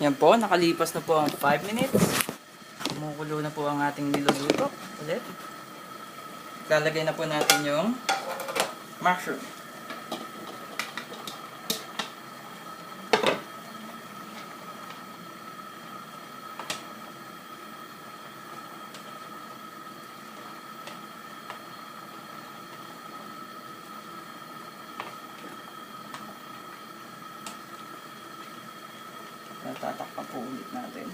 Yan po, nakalipas na po ang 5 minutes. Kumukulo na po ang ating niluluto ulit. Lalagay na po natin yung mushroom. Tatakpan po ulit natin.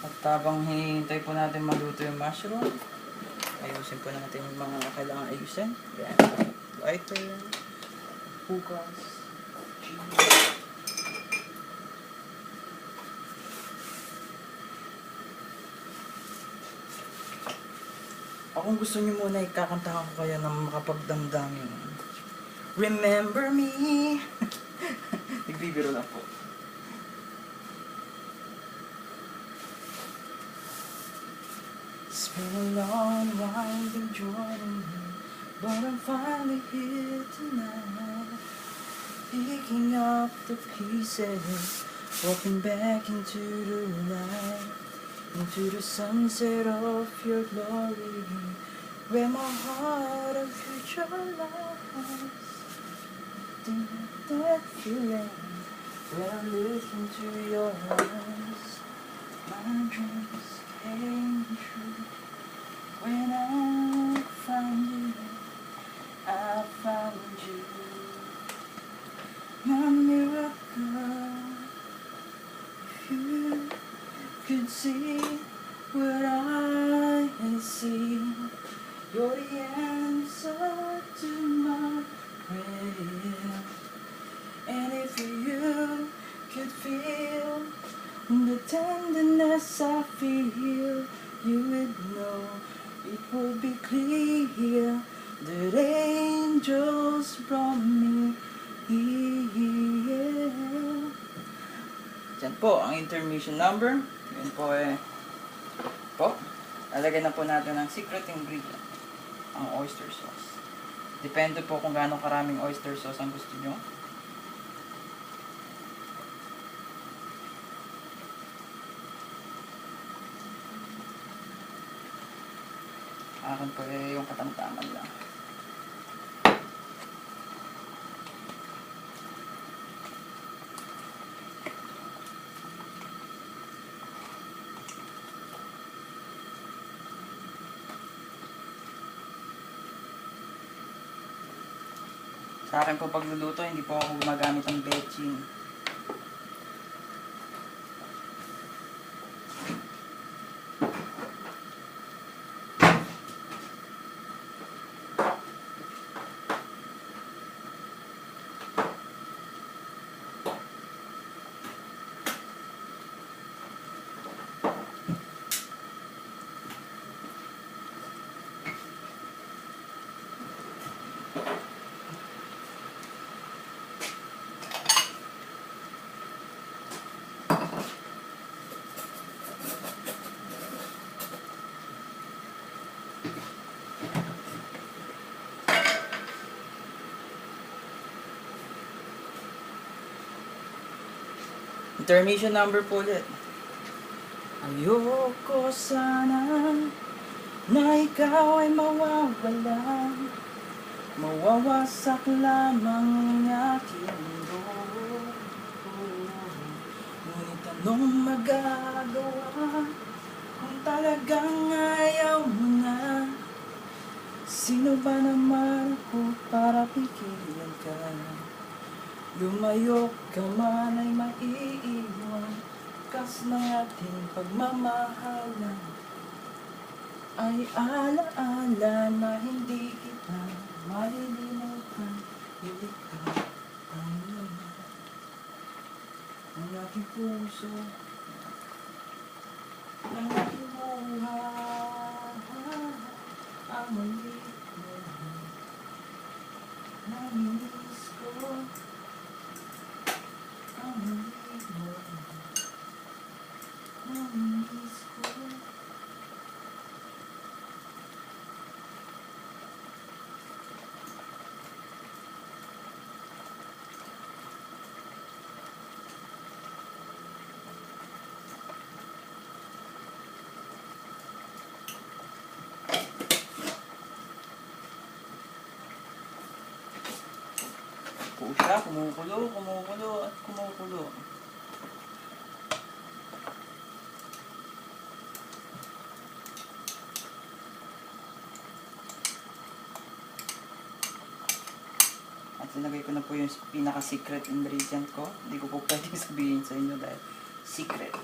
At habang hinihintay po natin maluto yung mushroom, ayusin po natin yung mga kailangan ayusin. Yan. Lighter, bukas, cheese. Kung gusto niyo muna, ikakantahan ko kayo ng makapagdamdamin. Remember me! Nagbibiro lang po. It's been a long while been joining you, but I'm finally here tonight. Picking up the pieces, walking back into the light, into the sunset of your glory, where my heart and future lies. That feeling when I look into your eyes, my dreams came true. When I found you, I found you. My miracle, if you could see what I see, you're the answer to my prayer. And if you could feel the tenderness I feel, you would know it would be clear that angels brought me here. Yan po ang intermission number. Yan po lalagyan na po natin ang secret ingredient, ang oyster sauce. Depende po kung gaano karaming oyster sauce ang gusto nyo. Akin po yung katamtaman lang. Sa akin po pagluluto, hindi po ako gumagamit ng betchin. Intermission number po ulit. Ayoko sana na ikaw ay mawawala, mawawasak lamang ang aking mundo. Ngunit anong magagawa kung talagang ayaw mo na? Sino ba naman ako para pigilan ka? Lumayo ka man ay maiiwan, kas ng ating pagmamahalan ay alaala na hindi kita malilimutan. Ikaw ang laman ng aking puso, ng aking buhay, ang mali mo. Namimiss ko ang hindi mo. Namimiss ko. Po siya, kumukulo, kumukulo at kumukulo. At sinagay ko na po yung pinaka-secret ingredient ko. Hindi ko po pwedeng sabihin sa inyo dahil secret.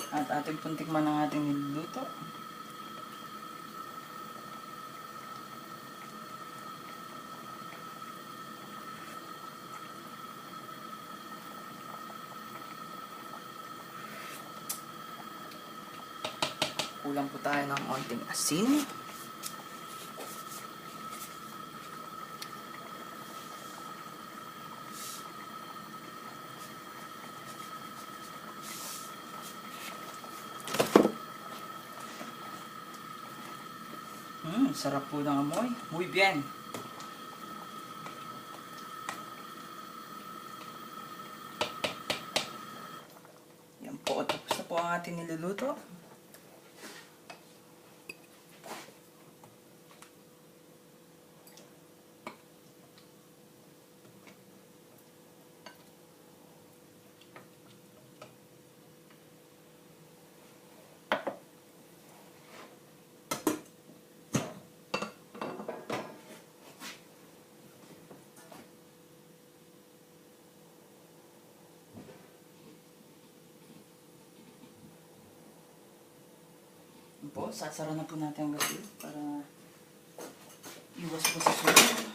At ating puntikman ang ating niluluto. Kulang po tayo ng onting asin. Sarap po ng amoy. Muy bien. Yan po. Tapos na po ang ating niluluto. Po, sasara na po natin ang gabi para iwas po sa sunog.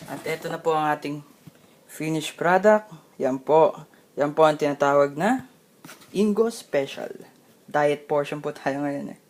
At ito na po ang ating finished product. Yan po. Yan po ang tinatawag na Ingo Special. Diet portion po tayo ngayon eh.